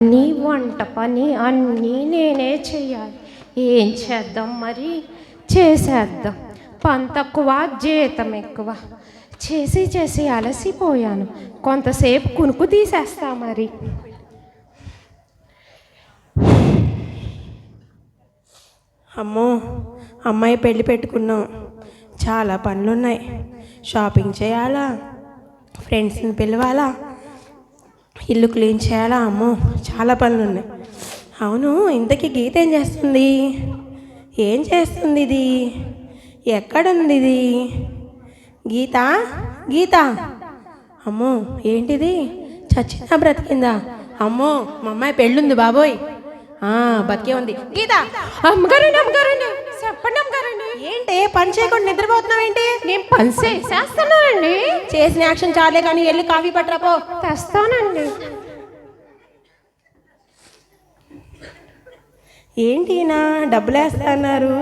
నీ వంట పని అన్నీ నేనే చేయాలి. ఏం చేద్దాం మరి? చేసేద్దాం. పని తక్కువ, జీతం ఎక్కువ. చేసి చేసి అలసిపోయాను. కొంతసేపు కునుకు తీసేస్తా మరి. అమ్మో, అమ్మాయి పెళ్ళి పెట్టుకున్నాం. చాలా పనులున్నాయి. షాపింగ్ చేయాలా, ఫ్రెండ్స్ని పిలవాలా, ఇల్లు క్లీన్ చేయాలా. అమ్మో, చాలా పనులు ఉన్నాయి. అవును, ఇంతకీ గీత ఏం చేస్తుంది? ఏం చేస్తుంది ఇది? ఎక్కడుంది ఇది? గీత, గీత! అమ్మో, ఏంటిది? చచ్చిందా బ్రతికిందా? అమ్మో, మా అమ్మాయి పెళ్ళుంది బాబోయ్. బతికే ఉంది. గీత! అమ్మగారండి, అమ్మగారండి, చెప్పండి అమ్మగారండి. ఏంటి పని చేయకుండా నిద్రపోతున్నావు ఏంటి? నేను పని చేసేస్తున్నానండి. చేసిన యాక్షన్ చాలే కానీ వెళ్ళి కాఫీ పట్టరాపో. తెస్తానండి. ఏంటి నా డబ్బులు వేస్తున్నారు?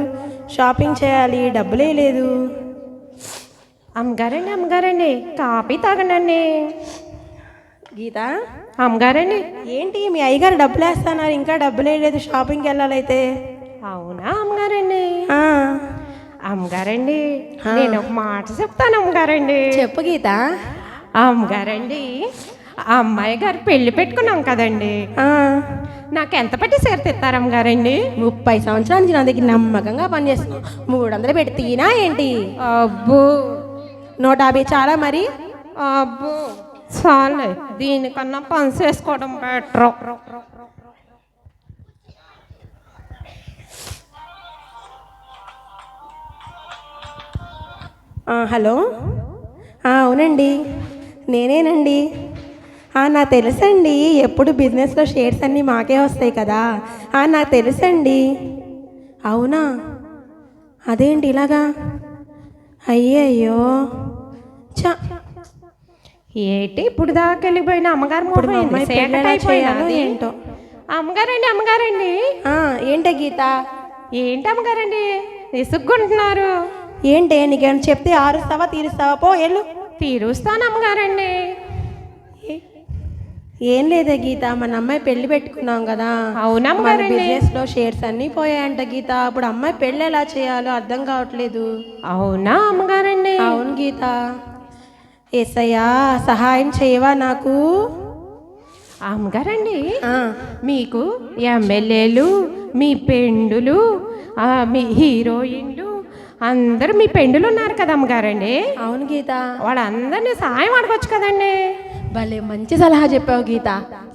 షాపింగ్ చేయాలి, డబ్బులే లేదు. అమ్మగారండి, అమ్మగారండి, కాఫీ తాగండి. గీత! అమ్మగారండి. ఏంటి మీ అయ్యగారు డబ్బులు వేస్తున్నారు, ఇంకా డబ్బులే లేదు, షాపింగ్కి వెళ్ళాలైతే? అవునా అమ్మగారండి? అమ్మగారండి, ఆ. నేను ఒక మాట చెప్తాను అమ్మగారండి. చెప్పు గీత. అమ్మగారండి, ఆ అమ్మాయి గారు పెళ్లి పెట్టుకున్నాం కదండి. నాకు ఎంత పట్టి చీర తెస్తారు అమ్మగారండి? 30 సంవత్సరాల నుంచి నా దగ్గర నమ్మకంగా పనిచేస్తున్నావు. 300 పెట్టి తీనా ఏంటి? అబ్బో, 150 చాలా మరి. అబ్బో చాలే, దీనికన్నా పని చేసుకోవడం బెటర్. హలో, అవునండి, నేనేనండి. నాకు తెలుసండి, ఎప్పుడు బిజినెస్లో షేర్స్ అన్నీ మాకే వస్తాయి కదా. నాకు తెలుసండి. అవునా? అదేంటి ఇలాగా? అయ్యయ్యో, చ! ఏంటి ఇప్పుడు దాకా వెళ్ళిపోయిన అమ్మగారు ఇప్పుడు మా అమ్మాయి పెళ్ళి ఎలా చేయాలో ఏంటో. అమ్మగారండి, అమ్మగారండి. ఏంటే గీత? ఏంటి అమ్మగారండి విసుగ్గుంటున్నారు? ఏంటే నీకేమైనా చెప్తే ఆరుస్తావా తీరుస్తావా? పో ఎల్లు. తీరుస్తాను అమ్మగారండి. ఏం లేదే గీత, మన అమ్మాయి పెళ్లి పెట్టుకున్నాం కదా. అవునమ్మగారండి. బిజినెస్లో షేర్స్ అన్నీ పోయాయంట గీత. ఇప్పుడు అమ్మాయి పెళ్ళి ఎలా చేయాలో అర్థం కావట్లేదు. అవునా అమ్మగారండి? అవును గీత. ఏసయ్యా, సహాయం చేయవా నాకు? అమ్మగారండి, మీకు ఎమ్మెల్యేలు, మీ పెండులు, మీ హీరోయిన్లు అందరూ మీ పెండులు ఉన్నారు కదా అమ్మగారండి. అవును గీత. వాళ్ళందరినీ సహాయం అడగొచ్చు కదండి. భలే మంచి సలహా చెప్పావు గీత.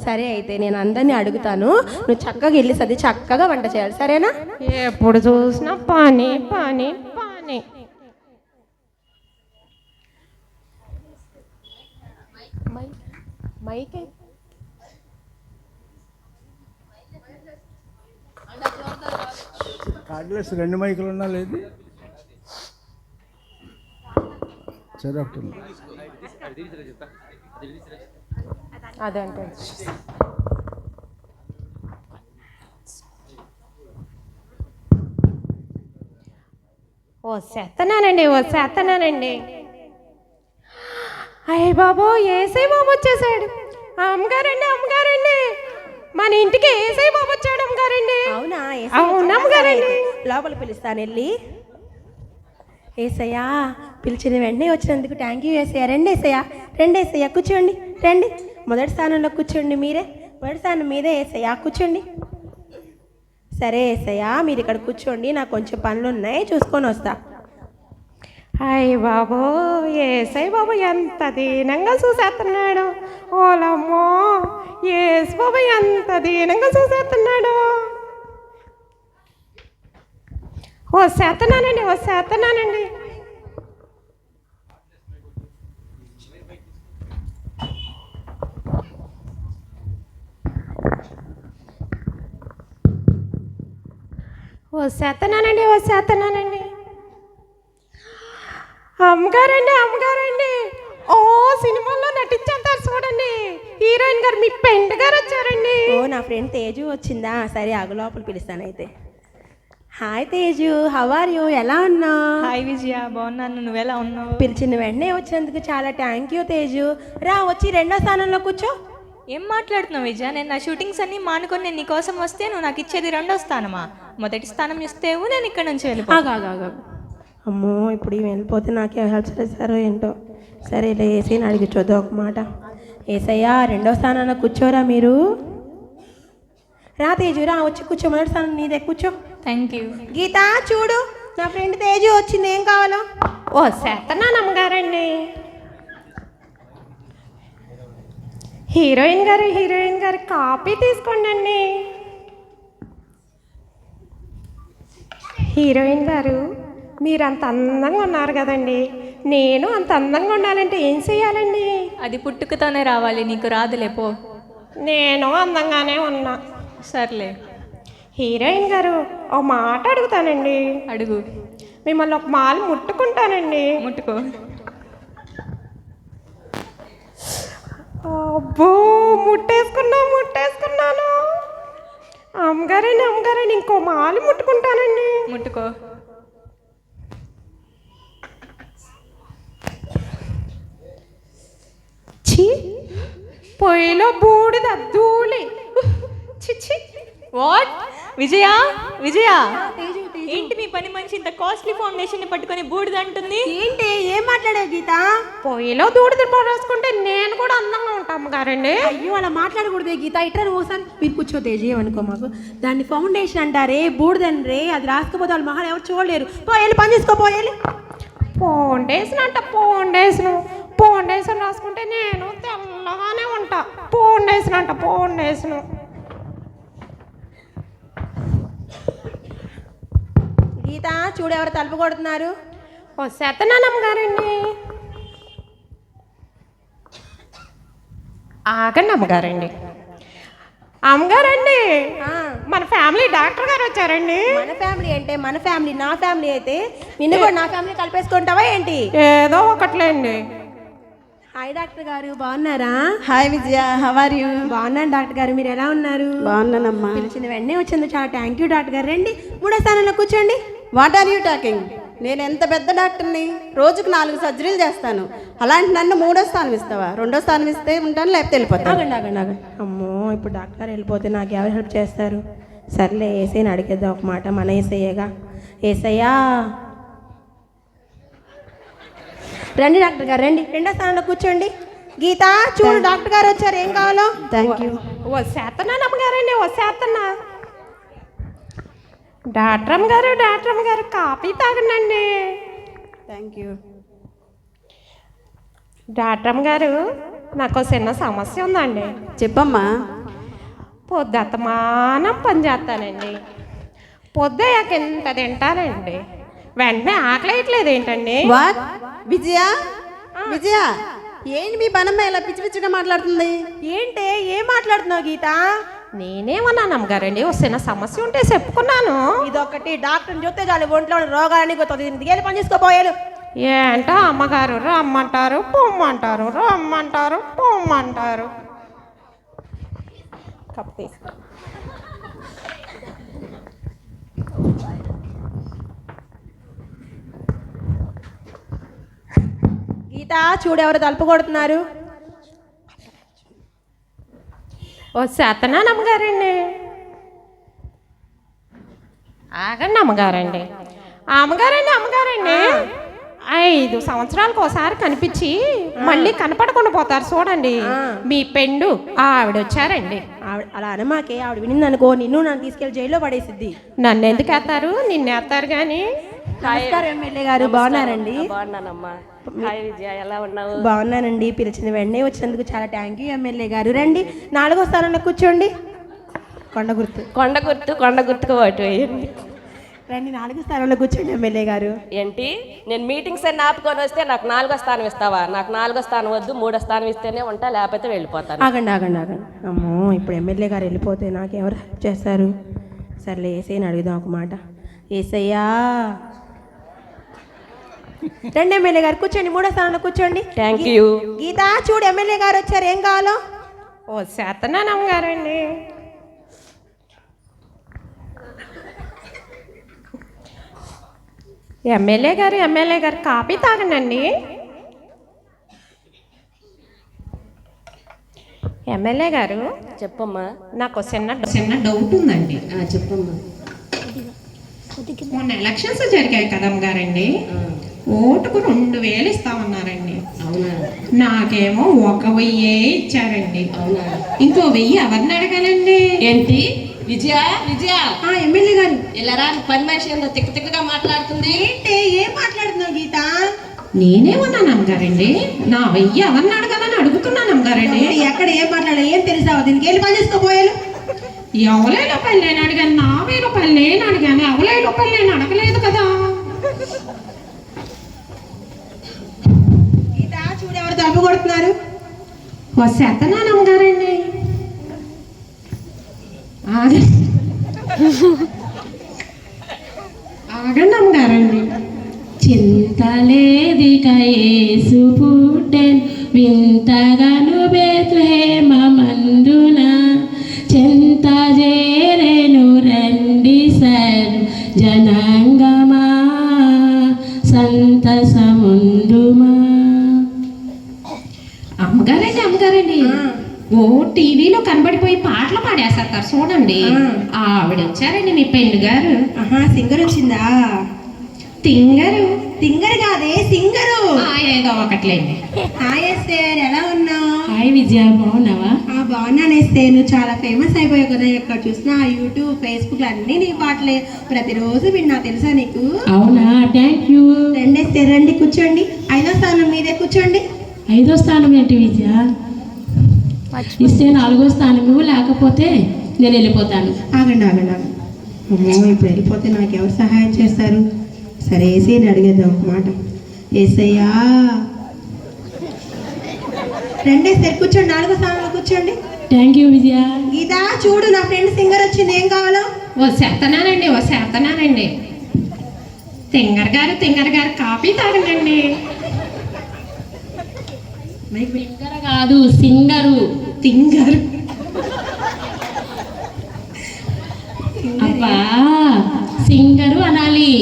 సరే అయితే నేను అందరినీ అడుగుతాను. నువ్వు చక్కగా వెళ్ళి సది చక్కగా వంట చేయాలి, సరేనా? ఎప్పుడు చూసినా పని పని పని. కార్డ్లెస్ 2 మైకులు ఉన్నా లేదు. సరే ఒకటి అదంటే వచ్చేస్తున్నానండి. అయ్య బాబు, ఏసై బాబు వచ్చేసాడు. అమ్మగారండి, మన ఇంటికి ఏసై బాబు వచ్చాడు అమ్మగారండి. అవునా? అవునా అమ్మగారండి? లోపల పిలుస్తాను వెళ్ళి. ఏసయ్యా, పిలిచిన వెంటనే వచ్చినందుకు థ్యాంక్ యూ ఏసయ్యా. రండి ఏసయ్యా, రండి ఏసయ్యా, కూర్చోండి, రండి. మొదటి స్థానంలో కూర్చోండి మీరే. మొదటి స్థానం మీదే ఏసయ్యా, కూర్చోండి. సరే ఏసయ్యా, మీరు ఇక్కడ కూర్చోండి, నాకు కొంచెం పనులు ఉన్నాయి, చూసుకొని వస్తా. అయ్య బాబు, ఏసై బాబు ఎంత దీనంగా చూసేస్తున్నాడు. ఓలమ్మో, ఏసు బాబు ఎంత దీనంగా చూసేస్తున్నాడు. వచ్చేస్తున్నానండి. అమ్మగారండి, ఓ సినిమాల్లో నటించేస్తారు చూడండి. హీరోయిన్ గారు, మీ పెండు గారు వచ్చారండి. ఓ, నా ఫ్రెండ్ తేజు వచ్చిందా? సరే ఆగు, లోపల పిలుస్తాను అయితే. Hi Teju, how are you? ఎలా ఉన్నావు? హాయ్ విజయ, బాగున్నాను. నువ్వెలా ఉన్నావు? పిలిచిన వెంటనే వచ్చినందుకు చాలా థ్యాంక్ యూ తేజు. రా, వచ్చి 2వ స్థానంలో కూర్చో. ఏం మాట్లాడుతున్నావు విజయ? నేను నా షూటింగ్స్ అన్నీ మానుకొని నేను నీకోసం వస్తే నువ్వు నాకు ఇచ్చేది 2వ స్థానమా? మొదటి స్థానం ఇస్తేవు నేను ఇక్కడ నుంచి ఆగా అమ్మో ఇప్పుడు ఈమె వెళ్ళిపోతే నాకే హెల్ప్ చేస్తారో ఏంటో. సరే ఇలా ఏసీని అడిగి చూద్దాం ఒక మాట. ఏసయ్యా 2వ స్థానాన కూర్చోరా మీరు. రా తేజురా వచ్చి కూర్చో, మొదటి స్థానం నీదే, కూర్చో. Thank you. గీత చూడు, నా ఫ్రెండ్ తేజు వచ్చింది, ఏం కావాలో. ఓ సత్యనారాయణ గారండి. హీరోయిన్ గారు కాపీ తీసుకోండి అండి. హీరోయిన్ గారు మీరు అంత అందంగా ఉన్నారు కదండి, నేను అంత అందంగా ఉండాలంటే ఏం చెయ్యాలండి? అది పుట్టుకతోనే రావాలి, నీకు రాదులే పో. నేను అందంగానే ఉన్నా. సర్లే. హీరోయిన్ గారు ఓ మాట అడుగుతానండి. అడుగు. మిమ్మల్ని ఒక మాలు ముట్టుకుంటానండి. ముట్టుకో. అబ్బో ముట్టేసుకున్నాను. అమ్మగారండి ఇంకో మాలు ముట్టుకుంటానండి. ముట్టుకో. ఛీ, పొయ్యిలో బూడిద ధూళి. చిచ్చి. వాట్? విజయ ఏంటి మీ పని మనిషి ఇంత కాస్ట్లీ ఫౌండేషన్ ని పట్టుకొని బూడిద అంటుంది? ఏంటి ఏం మాట్లాడావు గీత? పొయ్యిలో దూడిద రాసుకుంటే నేను కూడా అందంగా ఉంటాము గారండి. అయ్యో అలా మాట్లాడకూడదే గీత. ఇట్లా నువ్వు ఒకసారి మీరు కూర్చో తేజీ అనుకో. మాకు దాన్ని ఫౌండేషన్ అంటారే, బూడిదనరే. అది రాసుకపోతే వాళ్ళు మహాలు ఎవరు చూడలేరు. పోయేళ్ళు పని చేసుకోపోయేళ్ళు. ఫౌండేషన్ రాసుకుంటే నేను తెల్లగానే ఉంటా. ఫౌండేషన్ గీత చూడు, ఎవరు తలుపు కొడుతున్నారు? ఓ సత్యనారాయణ గారండి. ఆగండి అమ్మగారండి. మన ఫ్యామిలీ డాక్టర్ గారు వచ్చారండి. మన ఫ్యామిలీ అంటే మన ఫ్యామిలీ, నా ఫ్యామిలీ అయితే నిన్ను కూడా నా ఫ్యామిలీ కలిపేసుకుంటావా ఏంటి? ఏదో ఒకట్లేండి. హాయ్ డాక్టర్ గారు, బాగున్నారా? Hi Vijaya, how are you? బాగున్నాను డాక్టర్ గారు, మీరు ఎలా ఉన్నారు? బాగున్నానమ్మా. పిలిచిన వెంటనే వచ్చింది, చాలా థ్యాంక్ యూ డాక్టర్ గారు. రండి 3వ స్థానంలో కూర్చోండి. What are you talking? నేను ఎంత పెద్ద డాక్టర్ని, రోజుకు 4 సర్జరీలు చేస్తాను. అలాంటి నన్ను 3వ స్థానం ఇస్తావా? 2వ స్థానం ఇస్తే ఉంటాను, లేకపోతే వెళ్ళిపోతాను. ఆగండి. అమ్మో ఇప్పుడు డాక్టర్ వెళ్ళిపోతే నాకు ఎవరు హెల్ప్ చేస్తారు? సర్లే ఏసైని అడిగేద్దాం ఒక మాట. మన ఏసయ్యగా. ఏసయ్యా రండి డాక్టర్ గారు, రండి 2వ స్థానంలో కూర్చోండి. గీత చూడు, డాక్టర్ గారు వచ్చారు, ఏం కావాలో. Thank you. ఓ శాతనానమ్మ గారండి. డాక్టర్ గారు కాఫీ తాగండి. Thank you. డాక్టర్ గారు నాకు చిన్న సమస్య ఉందండి. చెప్పమ్మా. పొద్దుమానం పని చేస్తానండి, పొద్దుయ్యాక ఎంత తింటానండి, వెంటనే ఆకలేయట్లేదు ఏంటండి? వాట్? విజయ ఏంటి మీ పనమ్మ ఇలా పిచ్చి పిచ్చిగా మాట్లాడుతుంది? ఏంటే ఏం మాట్లాడుతున్నావు గీత? నేనేమన్నాను అమ్మగారండి, ఓ చిన్న సమస్య ఉంటే చెప్పుకున్నాను. ఇదొకటి డాక్టర్ని చూస్తే చాలు ఒంట్లో రోగాలని పోతుంది. ఇంటికి పని చేసుకోపోయారు. ఏంటో అమ్మగారు రమ్మంటారు పొమ్మంటారు. కప్ తీసుకో. గీత చూడు, ఎవరు తలుపు కొడుతున్నారు? ఓ శాతనాన్ అమ్మగారండి. ఆగండి అమ్మగారండి. 5 సంవత్సరాలకు ఒకసారి కనిపించి మళ్ళీ కనపడకుండా పోతారు చూడండి, మీ పెండు ఆవిడ వచ్చారండి. ఆవిడ అలా అనమాకే, ఆవిడ వినింది అనుకో నిన్ను నన్ను తీసుకెళ్లి జైల్లో పడేసిద్ది. నన్ను ఎందుకు వేస్తారు, నిన్నేస్తారు కానీ. నమస్కారం ఎమ్మెల్యే గారు, బాగున్నారండి? బాగున్నానమ్మా. హాయ్ విజయ, ఎలా ఉన్నావు? బాగున్నానండి. పిలిచిన వెంటనే వచ్చినందుకు చాలా థ్యాంక్ యూ ఎమ్మెల్యే గారు. రండి 4వ స్థానంలో కూర్చోండి. కొండ గుర్తుకు ఓటు వేయండి. రండి 4వ స్థానంలో కూర్చోండి ఎమ్మెల్యే గారు. ఏంటి, నేను మీటింగ్స్ అన్ని ఆపుకొని వస్తే నాకు 4వ స్థానం ఇస్తావా? నాకు 4వ స్థానం వద్దు, 3వ స్థానం ఇస్తేనే ఉంటా, లేకపోతే వెళ్ళిపోతాను. ఆగండి. అమ్మో ఇప్పుడు ఎమ్మెల్యే గారు వెళ్ళిపోతే నాకు ఎవరు హెల్ప్ చేస్తారు? సర్లే ఏసైని అడుగుదాం ఒక మాట. ఏసయ్యా రండి ఎమ్మెల్యే గారు, కూర్చోండి. 3వ స్థానంలో కూర్చోండి. Thank you. గీత చూడు, ఎమ్మెల్యే గారు వచ్చారు, ఏం కావాలో. ఓ శాతనాన్ అమ్మగారండి. ఎమ్మెల్యే గారు కాఫీ తాగండి. ఎమ్మెల్యే గారు, చెప్పమ్మా. నాకు చిన్న డౌట్ ఉందండి. చెప్పమ్మా. మొన్న ఎలక్షన్స్ జరిగాయి కదా అమ్మగారండి, ఓటుకు 2000 ఇస్తామన్నారండి. అవునా? నాకేమో 1000 ఇచ్చారండి. అవునా? ఇంకో 1000 ఎవరిని అడగాలండి? ఏంటి విజయ? విజయ ఎమ్మెల్యే గారు, ఇలా రా. పని మనిషి ఏందో తిక్కగా మాట్లాడుతుంది. ఏంటి ఏం మాట్లాడుతున్నావు గీత? నేనేమన్నాను అమ్మగారండి? నా 1000 ఎవరిని అడగాలని అడుగుతున్నాను అమ్మగారండి. ఎక్కడ ఏం మాట్లాడా ఏం తెలుసావా? దీనికి వెళ్ళి పని చేసుకోపోయాను. 50 రూపాయలు నేను అడిగాను, 40 రూపాయలు నేను అడిగాను, 50 రూపాయలు నేను అడగలేదు కదా. గీత చూడు, ఎవరు తప్పు కొడుతున్నారు? వస్తున్నాను అమ్మగారండి. ఆగండి అమ్మగారండి. చింతలేదిక యేసు పుట్టెన్ వింతగను బెత్లెహేమందున చింత చేరెను రండి సర్ జనాంగమా సంతసముందుమా. అమ్మగారండి ఓ టీవీలో కనబడిపోయి పాటలు పాడేస్తారు చూడండి. ఆవిడ వచ్చారండి, మీ పెళ్లి గారు. సింగర్ వచ్చిందా? సింగర్ కాదే, సింగరు. ఏదో ఒకట్లేండి. హాయ్ సార్, ఎలా ఉన్నావు? హాయ్ విజయ, బాగున్నావా? బాగున్నానేస్తే, నువ్వు చాలా ఫేమస్ అయిపోయావు కదా. ఎక్కడ చూసినా యూట్యూబ్, ఫేస్బుక్ అన్నీ నీ పాటలే, ప్రతిరోజు విన్నా. తెలుసా నీకు? అవునా? Thank you. రండి రండి, కూర్చోండి. 5వ స్థానం మీదే కూర్చోండి. 5వ స్థానం ఏంటి విజయ? ఇస్తే 4వ స్థానము, లేకపోతే నేను వెళ్ళిపోతాను. ఆగండి ఆగండి ఆగండి. అమ్మో, ఇప్పుడు వెళ్ళిపోతే నాకు ఎవరు సహాయం చేస్తారు? సరే ఏసీని అడిగేద్దాం ఒక మాట. ఏసయ్యా, రెండే సార్ కూర్చోండి. 4వ స్థానంలో కూర్చోండి. థ్యాంక్ యూ విజయ. గీత చూడు, నా ఫ్రెండ్ సింగర్ వచ్చింది. ఏం కావాలో? వస్తున్నానండి. తింగర్ గారు కాఫీ తాగండి. సింగర్ కాదు, సింగరు. తింగర్. అబ్బా, సింగరు అనాలి.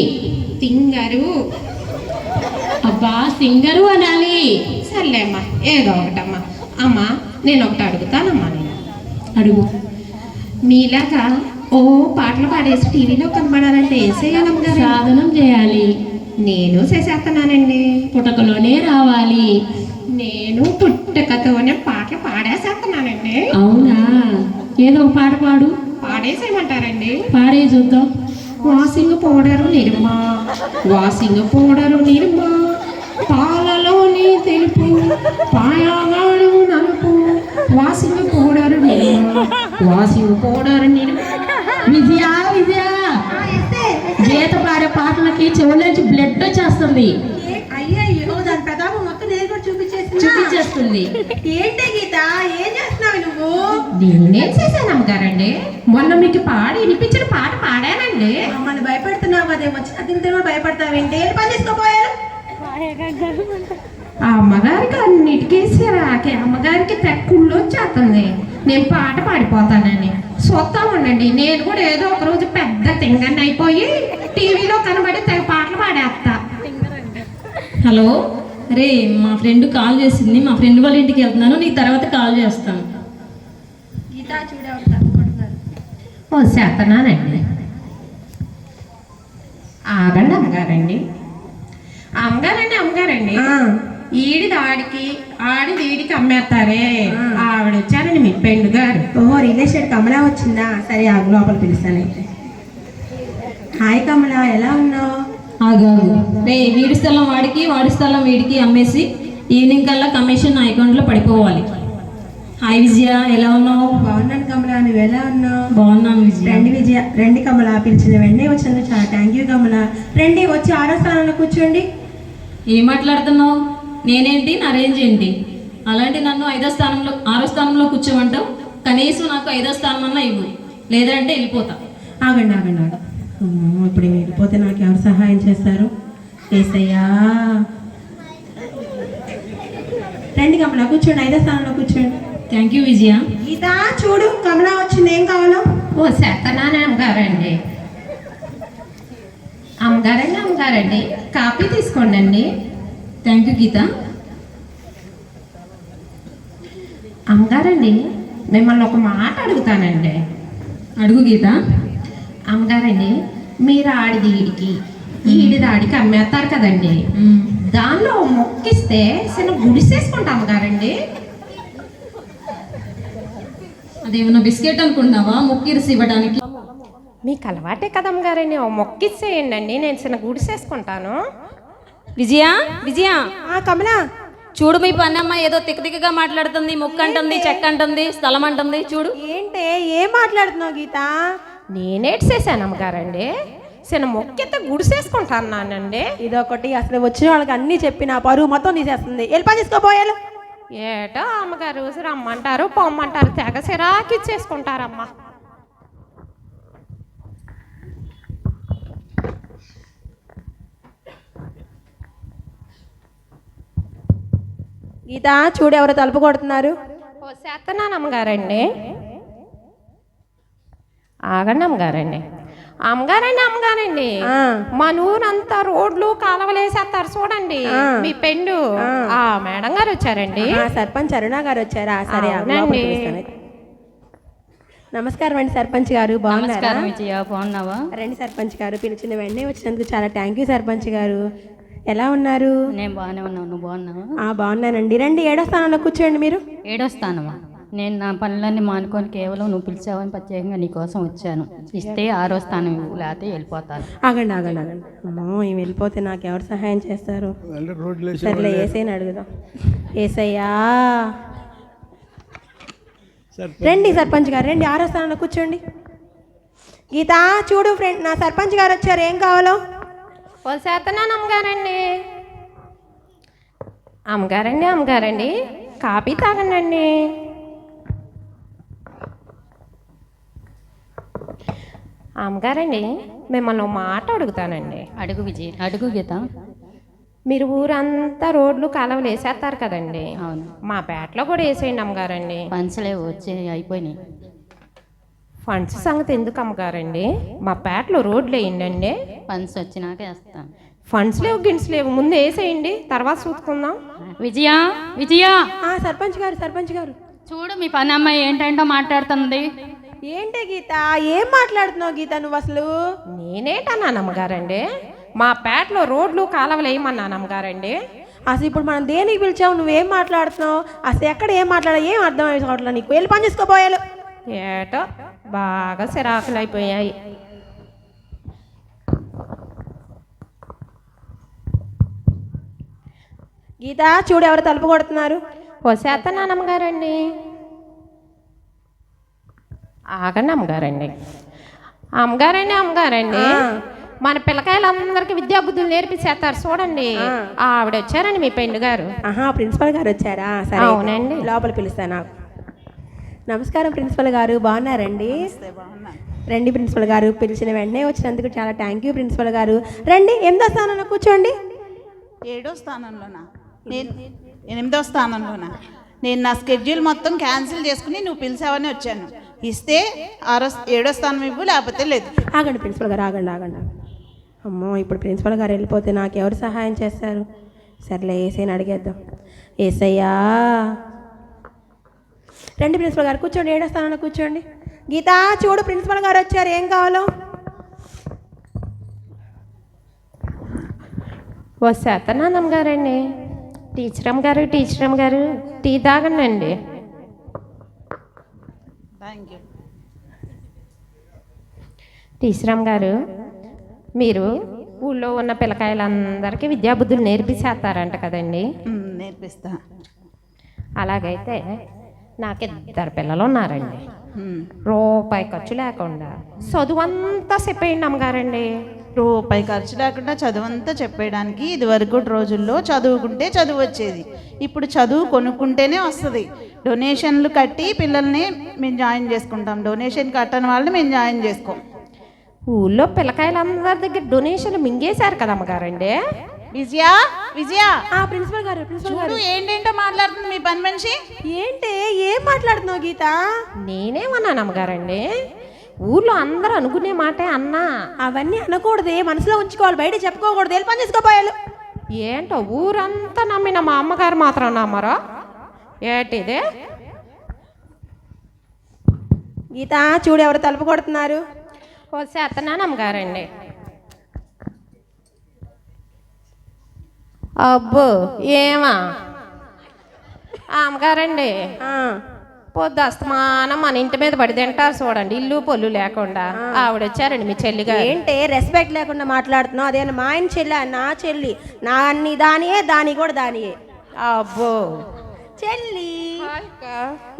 తింగరు. అబ్బా, సింగరు అనాలి. సర్లేమ్మా, ఏదో ఒకటమ్మా. అమ్మా, నేను ఒకటి అడుగుతానమ్మా. నేను అడుగు. మీలాగా ఓ పాటలు పాడేసి టీవీలో కనబడాలంటే ఏం చేయాలమ్మా? సాధనం చేయాలి. నేను చేసేస్తున్నానండి. పుటకలోనే రావాలి. నేను పుట్టకతోనే పాటలు పాడేసేస్తున్నానండి. అవునా? ఏదో ఒక పాట పాడు. పాడేసేయమంటారండి? పాడే చూద్దాం. వాషింగ్ పౌడరు నిర్మా, వాషింగ్ పౌడరు నిర్మా, పాలలోని తెలుపు, పాయాగాడు నలుపు, వాషింగ్ పౌడరు నిర్మా, వాషింగ్ పౌడరు నిర్మా. విజయ విజయ, గీత పాడే పాటలకి చెవుల నుంచి బ్లడ్ వచ్చేస్తుంది. అయ్యో, దాని ప్రతాపం మొత్తం నేను కూడా చూపించేస్తుంది. ఏంటి గీత, ఏం చేస్తున్నావు నువ్వు? నేనేం చేశాను అమ్మగారండి? మొన్న మీకు పాడి వినిపించిన పాట పాడానండి. మమ్మల్ని భయపెడుతున్నావు కదా, వచ్చిన తింటే కూడా భయపడతావేంటి? ఏం పని చేసుకోపోయారు? ఆ అమ్మగారికి అన్నిటికీ సిరాకే. అమ్మగారికి తెక్కుళ్ళు వచ్చేస్తుంది నేను పాట పాడిపోతానని. చూస్తా ఉండండి, నేను కూడా ఏదో ఒక రోజు పెద్ద తింగని అయిపోయి టీవీలో కనబడి తెగ పాటలు పాడేస్తా. హలో, రే, మా ఫ్రెండ్ కాల్ చేసింది. మా ఫ్రెండ్ వాళ్ళ ఇంటికి వెళ్తున్నాను, నీకు తర్వాత కాల్ చేస్తాను. గీత చూడేవారు తప్పుకుంటున్నారు. చేస్తున్నానండి. ఆగండి అమ్మగారండి. అమ్మగారండి ఈడిది ఆడికి, ఆడిది ఈడికి అమ్మేస్తారే, ఆవిడ వచ్చారండి మీ పెండు గారు. ఓహో, రిలేషన్ కమలా వచ్చిందా? సరే, ఆగు, లోపల పిలుస్తానైతే. హాయ్ కమలా, ఎలా ఉన్నావు? ఆగాగు. రే, వీడి స్థలం వాడికి, వాడి స్థలం వీడికి అమ్మేసి ఈవినింగ్ కల్లా కమిషన్ నా అకౌంట్లో పడిపోవాలి. హాయ్ విజయ, ఎలా ఉన్నావు? బాగున్నాను కమలా, నువ్వు ఎలా ఉన్నావు? బాగున్నాను విజయ. రండి విజయ, రండి కమలా, పిలిచిన వెంటనే వచ్చినందుకు చాలా థ్యాంక్ యూ కమలా. రండి, వచ్చి 6వ స్థానంలో కూర్చోండి. ఏం మాట్లాడుతున్నావు? నేనేంటి, నా రేంజ్ ఏంటి? అలాంటి నన్ను 5వ స్థానంలో 6వ స్థానంలో కూర్చోమంటావు? కనీసం నాకు 5వ స్థానం అన్నా ఇవ్వు, లేదంటే వెళ్ళిపోతా. ఆగండి ఆగండి ఆగండి. ఇప్పుడు వెళ్ళిపోతే నాకు ఎవరు సహాయం చేస్తారు? ఏసయ్యా, రండి కమలా, కూర్చోండి. 5వ స్థానంలో కూర్చోండి. థ్యాంక్ యూ విజయ. గీత చూడు, కమలా వచ్చింది. ఏం కావాలో? చేస్తున్నాను అమ్మగారండి. అమ్మగారండి కాఫీ తీసుకోండి. థ్యాంక్ యూ గీత. అమ్మగారండి, మిమ్మల్ని ఒక మాట అడుగుతానండి. అడుగు గీత. అమ్మగారండి, మీరు ఆడిది ఈడికి ఈడిది ఆడికి అమ్మేస్తారు కదండి, దానిలో మొక్కిస్తే చిన్న గుడిసేసుకుంటా అమ్మగారండి. అదేమన్నా బిస్కెట్ అనుకుంటున్నావా ముక్కిరిసి ఇవ్వడానికి? మీకు అలవాటే కదా అమ్మగారండి, ఓ మొక్కిచ్చేయండి అండి, నేను చిన్న గుడిసేసుకుంటాను. విజయ విజయ కమలా, చూడు మీ పన్నమ్మ ఏదో తిక్కగా మాట్లాడుతుంది. ముక్కు అంటుంది, చెక్క అంటుంది, స్థలం అంటుంది. చూడు ఏంటే ఏం మాట్లాడుతున్నావు గీత? నేనేడ్చేసాను అమ్మగారండి, చిన్న మొక్కితే గుడిసేసుకుంటానండి. ఇదొకటి, అసలు వచ్చిన వాళ్ళకి అన్నీ చెప్పి నా పరువు మొత్తం తీసేస్తుంది. వెళ్ళి పని తీసుకోపోయాలి. ఏటో అమ్మగారు రమ్మంటారు పొమ్మంటారు, తెగ సిరాకి ఇచ్చేసుకుంటారమ్మా. గీత చూడు ఎవరో తలుపు కొడుతున్నారు. చేస్తున్నాను అమ్మగారండి. ఆగండి అమ్మగారండి. అమ్మగారండి మన ఊరంతా రోడ్లు కాలువలు వేసేస్తారు చూడండి, మీ పెండు ఆ మేడం గారు వచ్చారండి. సర్పంచ్ అరుణ గారు వచ్చారా? సరే అవునండి. నమస్కారం అండి సర్పంచ్ గారు, బాగున్నారా? విజయ బాగున్నావా? రండి సర్పంచ్ గారు, పిలిచిన వెంటనే వచ్చినందుకు చాలా థ్యాంక్ యూ సర్పంచ్ గారు. ఎలా ఉన్నారు? నేను బాగానే ఉన్నాను. నువ్వు బాగున్నావా? బాగున్నానండి. రండి 7వ స్థానంలో కూర్చోండి. మీరు 7వ స్థానమా? నేను నా పనులన్నీ మానుకొని కేవలం నువ్వు పిలిచావని ప్రత్యేకంగా నీ కోసం వచ్చాను. ఇస్తే 6వ స్థానం ఇవ్వు, లేకపోతే వెళ్ళిపోతాను. ఆగండి. అమ్మో ఇవి వెళ్ళిపోతే నాకు ఎవరు సహాయం చేస్తారు? రోడ్లు వేసి సర్లే ఏసైనా అడుగుదాం. ఏసయ్యా రండి సర్పంచ్ గారు, రండి 6వ స్థానంలో కూర్చోండి. గీత చూడు ఫ్రెండ్, నా సర్పంచ్ గారు వచ్చారు, ఏం కావాలో? చేస్తున్నాను అమ్మగారండి. అమ్మగారండి కాపీ తాగండి. అమ్మగారండి, మిమ్మల్ని మాట అడుగుతానండి. అడుగు విజయ్, అడుగు గీత. మీరు ఊరంతా రోడ్లు కాలువలు వేసేస్తారు కదండి, అవును. మా పేటలో కూడా వేసేయండి అమ్మగారండి. పంచలే వచ్చి అయిపోయినాయి. ఫండ్స్ సంగతి ఎందుకు అమ్మగారండి, మా పేటలో రోడ్లు వేయండి. పంచ్ వచ్చినాక వేస్తాను. ఫండ్స్ లేవు గిన్స్ లేవు, ముందు వేసేయండి, తర్వాత చూసుకుందాం. విజయ సర్పంచ్ గారు చూడు మీ పని అమ్మాయి ఏంటంటో మాట్లాడుతుంది. ఏంటే గీత, ఏం మాట్లాడుతున్నావు గీత నువ్వు అసలు? నేనేటన్నాను అమ్మగారండి, మా పేటలో రోడ్లు కాలువలు వేయమన్నాను అమ్మగారండి. అసలు ఇప్పుడు మనం దేనికి పిలిచావు? నువ్వేం మాట్లాడుతున్నావు? అసలు ఎక్కడ ఏం ఏం అర్థం అవ్వట్లేదు నీకు. వెళ్ళి పని చేసుకోపోయాలి. ఏటో బాగా సిరాకులు అయిపోయాయి. గీత చూడు ఎవరు తలుపు కొడుతున్నారు. చేస్తున్నాను అమ్మగారండి. ఆగండి అమ్మగారండి. మన పిల్లకాయలందరికీ విద్యాబుద్ధులు నేర్పించేస్తారు చూడండి, ఆవిడ వచ్చారండి మీ పెండు గారు. ప్రిన్సిపల్ గారు వచ్చారా? సరే అవునండి. లోపల పిలుస్తాను. నమస్కారం ప్రిన్సిపల్ గారు, బాగున్నారండి? రండి ప్రిన్సిపల్ గారు, పిలిచిన వెంటనే వచ్చినందుకు చాలా థ్యాంక్ యూ ప్రిన్సిపల్ గారు. రండి 8వ స్థానంలో కూర్చోండి. 7వ స్థానంలోనా? నేను 8వ స్థానంలోనా? నేను నా స్కెడ్యూల్ మొత్తం క్యాన్సిల్ చేసుకుని నువ్వు పిలిచావని వచ్చాను. ఇస్తే 7వ స్థానం ఇవ్వు, లేకపోతే లేదు. ఆగండి ప్రిన్సిపల్ గారు, ఆగండి. అమ్మో ఇప్పుడు ప్రిన్సిపల్ గారు వెళ్ళిపోతే నాకు ఎవరు సహాయం చేస్తారు? సర్లే ఏసైనా అడిగేద్దాం. ఏసయ్యా రండి ప్రిన్సిపల్ గారు, కూర్చోండి. 7వ స్థానంలో కూర్చోండి. గీత చూడు ప్రిన్సిపల్ గారు వచ్చారు, ఏం కావాలో? చేస్తున్నాను అమ్మగారండి. టీచర్ అమ్మ గారు టీ తాగండి. Thank you. టీచర్ అమ్మ గారు, మీరు ఊళ్ళో ఉన్న పిల్లకాయలందరికీ విద్యాబుద్ధులు నేర్పించేస్తారంట కదండి? నేర్పిస్తా. అలాగైతే నాకు 2 పిల్లలు ఉన్నారండి. రూపాయి ఖర్చు లేకుండా చదువంతా చెప్పేయండి అమ్మగారండి. రూపాయి ఖర్చు లేకుండా చదువంతా చెప్పేయడానికి ఇదివరకు రోజుల్లో చదువుకుంటే చదువు వచ్చేది, ఇప్పుడు చదువు కొనుక్కుంటేనే వస్తుంది. డొనేషన్లు కట్టి పిల్లల్ని మేము జాయిన్ చేసుకుంటాం, డొనేషన్ కట్టని వాళ్ళని మేము జాయిన్ చేసుకోం. ఊళ్ళో పిల్లకాయలందరి దగ్గర డొనేషన్లు మింగేశారు కదా అమ్మగారండి. విజయ ప్రిన్సిపల్ గారు చూడు ఏంటేంటో మాట్లాడుతుంది మీ పని మనిషి. ఏంటి ఏం మాట్లాడుతున్నావు గీత? నేనేమన్నాను అమ్మగారండి, ఊర్లో అందరూ అనుకునే మాటే అన్నా. అవన్నీ అనకూడదే, మనసులో ఉంచుకోవాలి, బయట చెప్పుకోకూడదు. వెళ్ళి పని చేసుకోపోయాలి. ఏంటో ఊరంతా నమ్మిన మా అమ్మగారు మాత్రం నమ్మరా ఏటిదే? గీత చూడు ఎవరు తలుపు కొడుతున్నారు. సత్యనారాయణ అమ్మగారండి. అబ్బో ఏమా అమ్మగారండి, పొద్దు అస్తమానం మన ఇంటి మీద పడి తింటారు చూడండి, ఇల్లు పొల్లు లేకుండా. ఆవిడ వచ్చారండి మీ చెల్లిగా. ఏంటి రెస్పెక్ట్ లేకుండా మాట్లాడుతున్నావు? అదేనా మా ఆయన చెల్లి, నా చెల్లి, నా అన్ని దానియే, దాని కూడా దానియే. అబ్బో చెల్లి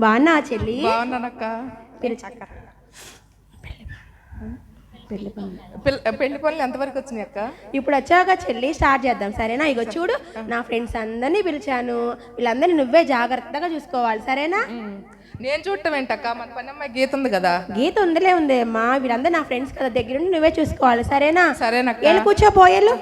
బాగున్నా చెల్లి? పెళ్లి పనులు ఎంతవరకు వచ్చినాయి అక్క? ఇప్పుడు వచ్చాక చెల్లి స్టార్ట్ చేద్దాం సరేనా? ఇగో చూడు, నా ఫ్రెండ్స్ అందరినీ పిలిచాను, వీళ్ళందరినీ నువ్వే జాగ్రత్తగా చూసుకోవాలి సరేనా? నేను చూడటం ఏంటక్క, మన పని అమ్మాయి గీత ఉంది కదా. గీత ఉందిలే ఉంది అమ్మా, వీళ్ళందరూ నా ఫ్రెండ్స్ కదా, దగ్గరుండి నువ్వే చూసుకోవాలి సరేనా? సరేనక్క. వెళ్ళి కూర్చోపోయేళ్ళు.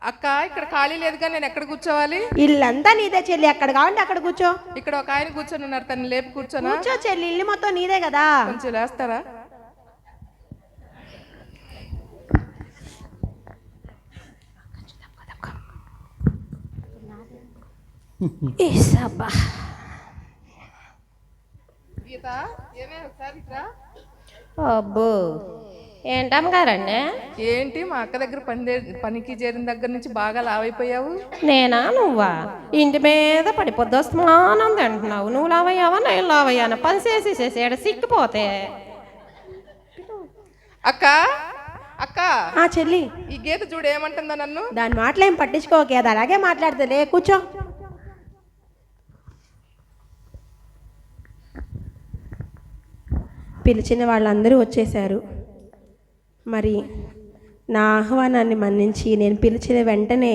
అక్క ఇక్కడ ఖాళీ లేదుగా, నేను ఎక్కడ కూర్చోవాలి? ఇల్లంతా నీదే చెల్లి, అక్కడ కావాలంటే అక్కడ కూర్చో. ఇక్కడ ఒక ఆయన కూర్చొని ఉన్నారు, తను లేపు కూర్చోనా? కూర్చో చెల్లి, ఇల్లు మొత్తం నీదే కదా. కొంచెం లేస్తారా? గీత ఏమే ఒకసారి ఇట్రా. అబ్బో ఏంటమ్మగారండి? ఏంటి మా అక్క దగ్గర పనికి చేరిన దగ్గర నుంచి బాగా లావైపోయావు. నేనా నువ్వా? ఇంటి మీద పడి పొద్దు వస్తున్నానం తింటున్నావు. నువ్వు లావయ్యావా నేను లావయ్యాను? పని చేసి ఏడ సిక్కిపోతే. అక్క అక్క చెల్లి, ఈ గీత చూడు ఏమంటుందో నన్ను. దాని మాటలేం పట్టించుకోకే, అది అలాగే మాట్లాడుతుందిలే, కూర్చో. పిలిచిన వాళ్ళందరూ వచ్చేసారు. మరి నా ఆహ్వానాన్ని మన్నించి నేను పిలిచిన వెంటనే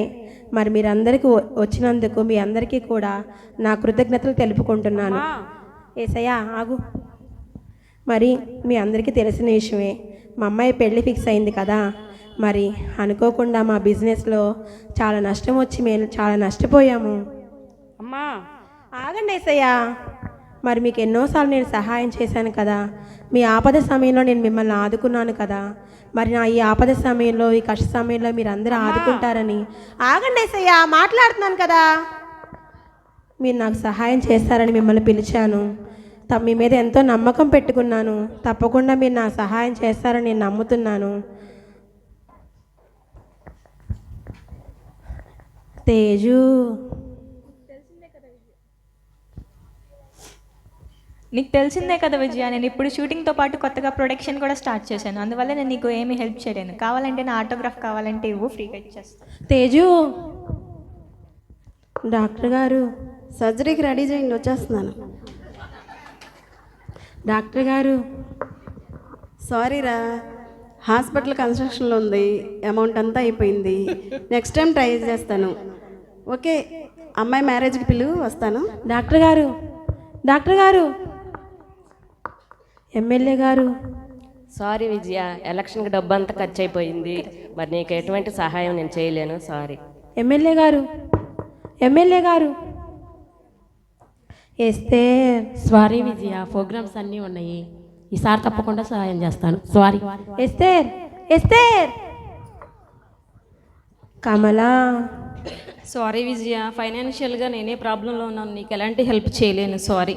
మరి మీరందరికీ వచ్చినందుకు మీ అందరికీ కూడా నా కృతజ్ఞతలు తెలుపుకుంటున్నాను. ఏసయ్యా ఆగు. మరి మీ అందరికీ తెలిసిన విషయమే, మా అమ్మాయి పెళ్ళి ఫిక్స్ అయింది కదా. మరి అనుకోకుండా మా బిజినెస్లో చాలా నష్టం వచ్చి మేము చాలా నష్టపోయాము. అమ్మా ఆగండి ఏసయ్యా, మరి మీకు ఎన్నోసార్లు నేను సహాయం చేశాను కదా. మీ ఆపద సమయంలో నేను మిమ్మల్ని ఆదుకున్నాను కదా. మరి నా ఈ ఆపద సమయంలో, ఈ కష్ట సమయంలో మీరు అందరూ ఆదుకుంటారని. ఆగండి ఏసయ్యా, మాట్లాడుతున్నాను కదా. మీరు నాకు సహాయం చేస్తారని మిమ్మల్ని పిలిచాను. మీ మీద ఎంతో నమ్మకం పెట్టుకున్నాను. తప్పకుండా మీరు నాకు సహాయం చేస్తారని నేను నమ్ముతున్నాను. తేజు, నీకు తెలిసిందే కదా విజయ, నేను ఇప్పుడు షూటింగ్తో పాటు కొత్తగా ప్రొడక్షన్ కూడా స్టార్ట్ చేశాను. అందువల్ల నేను నీకు ఏమీ హెల్ప్ చేయలేను. కావాలంటే నా ఆటోగ్రాఫ్ కావాలంటే ఇవ్వు, ఫ్రీగా ఇచ్చేస్తాను. తేజు, డాక్టర్ గారు సర్జరీకి రెడీ చేయండి, వచ్చేస్తున్నాను. డాక్టర్ గారు సారీరా, హాస్పిటల్ కన్స్ట్రక్షన్లో ఉంది, అమౌంట్ అంతా అయిపోయింది. నెక్స్ట్ టైం ట్రై చేస్తాను. ఓకే, అమ్మాయి మ్యారేజ్కి పిలువు, వస్తాను. డాక్టర్ గారు, డాక్టర్ గారు, ఎమ్మెల్యే గారు. సారీ విజయ, ఎలక్షన్కి డబ్బు అంతా ఖర్చు అయిపోయింది. మరి నీకు ఎటువంటి సహాయం నేను చేయలేను, సారీ. ఎమ్మెల్యే గారు, ఎమ్మెల్యే గారు. ఎస్తే సారీ విజయ, ప్రోగ్రామ్స్ అన్నీ ఉన్నాయి, ఈసారి తప్పకుండా సహాయం చేస్తాను, సారీ. ఎస్తేర్, ఎస్తేర్. కమలా. సారీ విజయ, ఫైనాన్షియల్గా నేనే ప్రాబ్లంలో ఉన్నాను, నీకు ఎలాంటి హెల్ప్ చేయలేను, సారీ.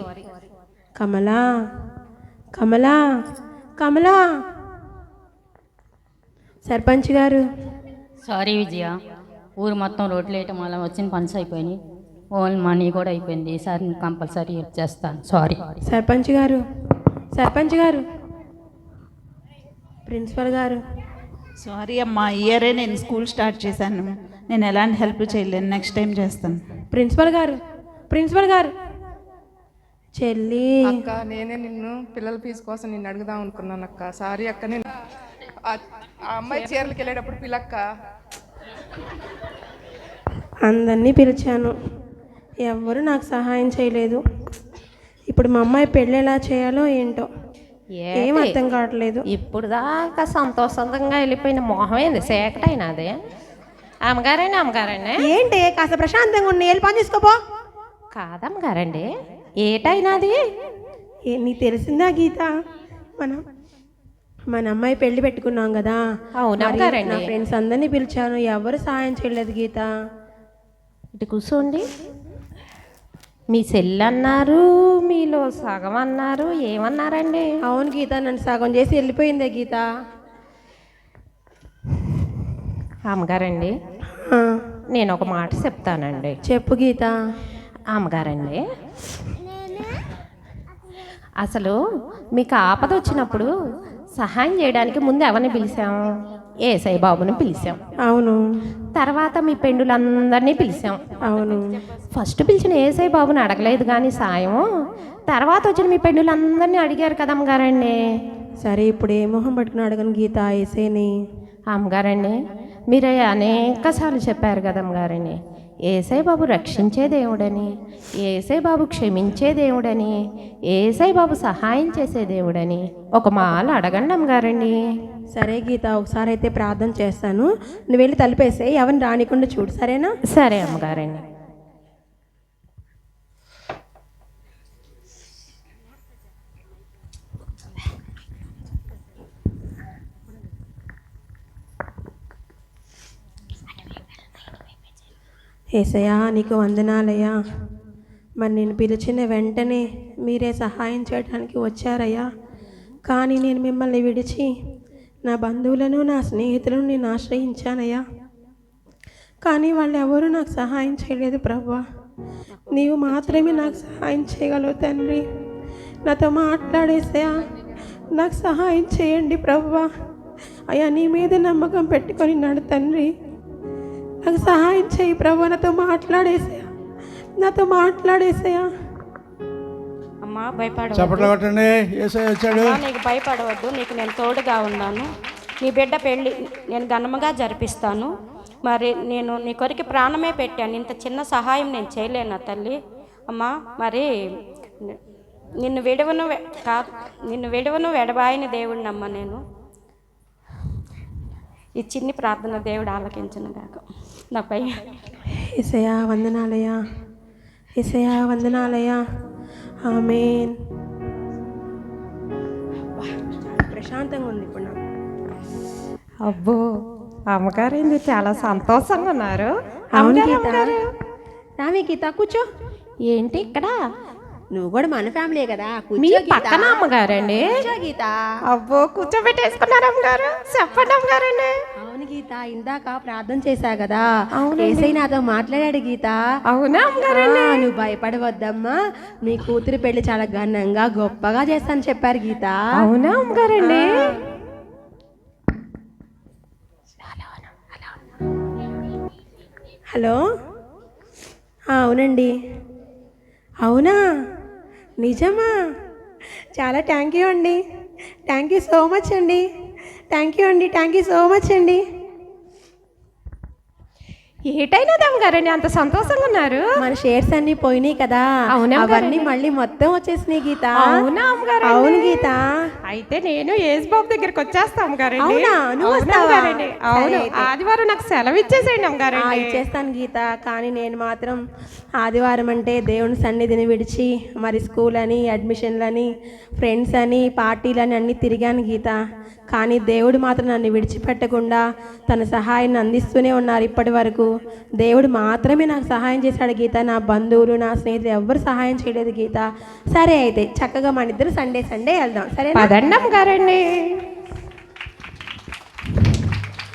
కమలా, కమలా, కమలా. సర్పంచ్ గారు. సారీ విజయ, ఊరు మొత్తం రోడ్లు వేయటం వల్ల వచ్చిన పనులు అయిపోయినాయి, ఓన్లీ మనీ కూడా అయిపోయింది. ఈసారి నేను కంపల్సరీ హెల్ప్ చేస్తాను, సారీ. సర్పంచ్ గారు, సర్పంచ్ గారు. ప్రిన్సిపల్ గారు. సారీ అమ్మా, ఇయరే నేను స్కూల్ స్టార్ట్ చేశాను, నేను ఎలాంటి హెల్ప్ చేయలేను, నెక్స్ట్ టైం చేస్తాను. ప్రిన్సిపల్ గారు, ప్రిన్సిపల్ గారు. చెల్లి. అక్క నేనే నిన్ను పిల్లల ఫీజు కోసం నిన్ను అడుగుదాం అనుకున్నాను అక్క. సారీ అక్క, నేను ఆ అమ్మాయి చీరలకు వెళ్ళేటప్పుడు పిల్లక్క. అందరినీ పిలిచాను, ఎవ్వరూ నాకు సహాయం చేయలేదు. ఇప్పుడు మా అమ్మాయి పెళ్ళి ఎలా చేయాలో ఏంటో ఏం అర్థం కావట్లేదు. ఇప్పుడు దాకా సంతోషంగా వెళ్ళిపోయిన మొహమేంది సేకటైనది. అమ్మగారండి, అమ్మగారండి. ఏంటి కాస్త ప్రశాంతంగా ఉండి వెళ్ళి పని చేసుకోపో. కాదమ్మగారండి, ఏటైనాది? నీకు తెలిసిందా గీత, మన అమ్మాయి పెళ్లి పెట్టుకున్నాం కదా. అవునమ్మగారండి. నా ఫ్రెండ్స్ అందరినీ పిలిచాను, ఎవరు సహాయం చేయలేదు గీత. ఇటు కూర్చోండి. మీ చెల్లి అన్నారు, మీలో సగం అన్నారు, ఏమన్నారండి? అవును గీత, నన్ను సగం చేసి వెళ్ళిపోయిందే గీత. అమ్మగారండి, నేను ఒక మాట చెప్తానండి. చెప్పు గీత. అమ్మగారండి, అసలు మీకు ఆపద వచ్చినప్పుడు సహాయం చేయడానికి ముందు ఎవరిని పిలిచాం? యేసయ్య బాబుని పిలిచాం. అవును. తర్వాత మీ పెండులందరినీ పిలిచాం. అవును. ఫస్ట్ పిలిచిన యేసయ్య బాబుని అడగలేదు కానీ సాయం, తర్వాత వచ్చిన మీ పెండులందరినీ అడిగారు కదా అమ్మగారండి. సరే, ఇప్పుడు ఏ మొహం పట్టుకుని అడగను గీత యేసయ్యని? అమ్మగారండి, మీరు అనేకసార్లు చెప్పారు కదా అమ్మగారండి, యేసయ్య బాబు రక్షించే దేవుడని, యేసయ్య బాబు క్షమించే దేవుడని, యేసయ్య బాబు సహాయం చేసే దేవుడని ఒక మాల అడగండి అమ్మగారండి. సరే గీత, ఒకసారి అయితే ప్రార్థన చేస్తాను. నువ్వు వెళ్ళి తలుపేసే, ఎవరిని రానికుండా చూడు, సరేనా? సరే అమ్మగారండి. యేసయ్యా, నీకు వందనాలయ్యా. మరి నేను పిలిచిన వెంటనే మీరే సహాయం చేయడానికి వచ్చారయ్యా. కానీ నేను మిమ్మల్ని విడిచి నా బంధువులను, నా స్నేహితులను నేను ఆశ్రయించానయ్యా. కానీ వాళ్ళు ఎవరూ నాకు సహాయం చేయలేదు ప్రభువా. నీవు మాత్రమే నాకు సహాయం చేయగలవు తండ్రి. నాతో మాట్లాడేసయ్యా, నాకు సహాయం చేయండి ప్రభువా. అయ్యా, నీ మీద నమ్మకం పెట్టుకొని నాడు తండ్రి, నాకు సహాయం చేయి ప్రభు. నాతో మాట్లాడేసయా, నాతో మాట్లాడేసయా. అమ్మా, భయపడవద్దు. చప్పట్లు కొట్టండి. యేసయ్య వచ్చాడు. నీకు భయపడవద్దు, నీకు నేను తోడుగా ఉన్నాను. నీ బిడ్డ పెళ్ళి నేను ఘనముగా జరిపిస్తాను. మరి నేను నీ కొరికి ప్రాణమే పెట్టాను. ఇంత చిన్న సహాయం నేను చేయలేనా తల్లి? అమ్మా, మరి నిన్ను విడవను వెడబాయిన దేవుడినమ్మా నేను. ఈ చిన్ని ప్రార్థన దేవుడు ఆలకించను గాక. నాపై యేసయ్యా వందనాలయ్యా, యేసయ్యా వందనాలయ్యా. ఆమేన్. ప్రశాంతంగా ఉంది ఇప్పుడు నాకు. అబ్బో, అమ్మగారు ఏంది చాలా సంతోషంగా ఉన్నారు. అవును గీత. రామి గీత, కూర్చో. ఏంటి ఇక్కడ? నువ్వు కూడా మన ఫ్యామిలీ కదా, మీ పక్కన అమ్మగారండి. గీత. అబ్బో, కూర్చోబెట్టేసుకున్నారు అమ్మగారు. చెప్పండి అమ్మగారండి. అవును గీత, ఇందాక ప్రార్థన చేశా కదా, యేసయ్య నాతో మాట్లాడాడు గీత. అవునా అమ్మగారండి? నువ్వు భయపడవద్దమ్మా, నీ కూతురు పెళ్లి చాలా ఘనంగా గొప్పగా చేస్తాను చెప్పారు గీత. అవునా అమ్మగారండి? హలో, అవునండి. అవునా, నిజమా? చాలా థ్యాంక్ యూ అండి. థ్యాంక్ యూ సో మచ్ అండి. థ్యాంక్ యూ అండి. థ్యాంక్ యూ సో మచ్ అండి. ఏటైనా అమ్మగారండి అంత సంతోషంగా ఉన్నారు? మన షేర్స్ అన్ని పోయినాయి కదా, అవన్నీ మళ్ళీ మొత్తం వచ్చేసినాయి గీత. అవునా అమ్మగారు? అవును గీత. అయితే నేను యేసు బాబు దగ్గరికి వచ్చేస్తా అమ్మగారండి. అవునా, నువ్వు వస్తావా? అవును, ఆదివారం నాకు సెలవు ఇచ్చేసేయండి అమ్మగారండి. ఇచ్చేస్తాను గీత. కానీ నేను మాత్రం ఆదివారం అంటే దేవుని సన్నిధిని విడిచి మరి స్కూల్ అని, అడ్మిషన్లని, ఫ్రెండ్స్ అని, పార్టీలని అన్నీ తిరిగాను గీత. కానీ దేవుడు మాత్రం నన్ను విడిచిపెట్టకుండా తన సహాయాన్ని అందిస్తూనే ఉన్నారు ఇప్పటి వరకు. దేవుడు మాత్రమే నాకు సహాయం చేశాడు గీత. నా బంధువులు, నా స్నేహితులు ఎవ్వరు సహాయం చేయలేదు గీత. సరే, అయితే చక్కగా మన ఇద్దరు సండే వెళ్దాం, సరే? పదండం గారండి.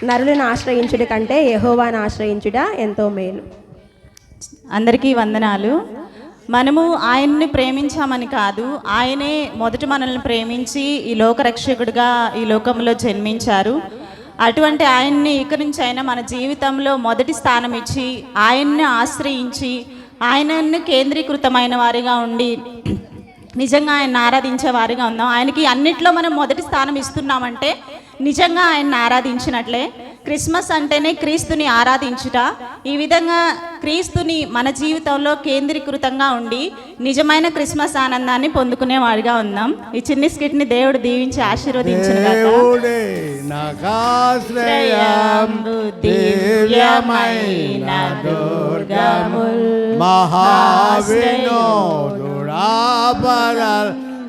నరులను ఆశ్రయించుట కంటే యెహోవాను ఆశ్రయించుట ఎంతో మేలు. అందరికీ వందనాలు. మనము ఆయన్ని ప్రేమించామని కాదు, ఆయనే మొదట మనల్ని ప్రేమించి ఈ లోకరక్షకుడిగా ఈ లోకంలో జన్మించారు. అటువంటి ఆయన్ని ఇక నుంచి అయినా మన జీవితంలో మొదటి స్థానం ఇచ్చి ఆయన్ని ఆశ్రయించి ఆయనను కేంద్రీకృతమైన వారిగా ఉండి నిజంగా ఆయన్ని ఆరాధించే వారిగా ఉందాం. ఆయనకి అన్నిట్లో మనం మొదటి స్థానం ఇస్తున్నామంటే నిజంగా ఆయన్ని ఆరాధించినట్లే. క్రిస్మస్ అంటేనే క్రీస్తుని ఆరాధించుట. ఈ విధంగా క్రీస్తుని మన జీవితంలో కేంద్రీకృతంగా ఉండి నిజమైన క్రిస్మస్ ఆనందాన్ని పొందుకునే వాడిగా ఉందాం. ఈ చిన్ని స్కిట్ని దేవుడు దీవించి ఆశీర్వదించుగాక.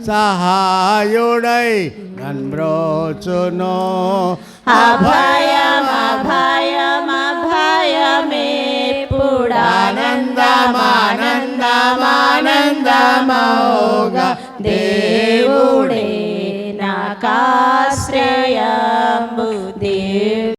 సహాయుడై నన్బ్రోచును అభయం అభయం అభయమేపుడానంద ఆనందమానందమౌగా దేవుడే నా కారణం